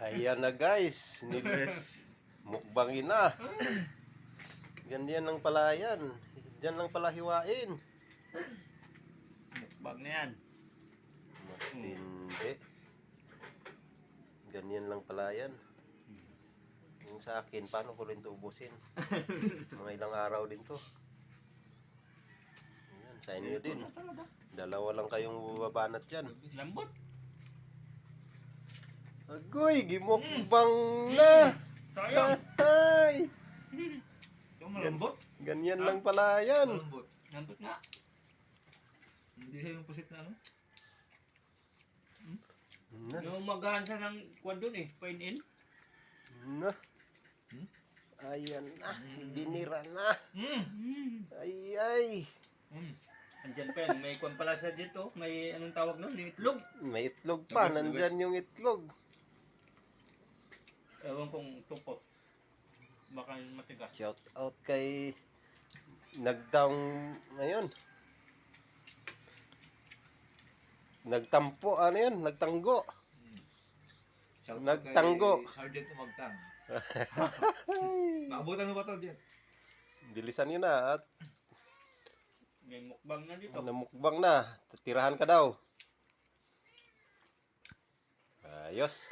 Ayan na guys, mukbangin na. Ganyan lang pala yan. Diyan lang pala hiwain. Mukbang na yan. Matindi. Ganyan lang pala yan. Yung sa akin, paano ko rin ito ubusin? Mga ilang araw din to. Ayan, sa inyo din. Dalawa lang kayong bubabanat dyan. Lambot. Agoy, gimukbang na! Sayang. Hay! Ito malambot. Ganyan lang pala yan. Malambot. Lambot nga. Hindi siya yung pusit na ano. Na, Numagahan siya ng kwan dun eh. Fine in. na. Ayan na, binira na. Ay, ay. Andyan pa yan. May kwan pala siya dito. May anong tawag nun? Yung itlog. May itlog pa, nandyan yung itlog. Ewan kong tupot. Baka matigas. Shout out kay nagtang ngayon. Nagtampo, ano yun? Nagtanggo. Nagtanggo. Sergeant na magtang. Maabutan mo ba ito dyan? Bilisan nyo na at May mukbang na dito. namukbang na. Tirahan ka daw. Ayos.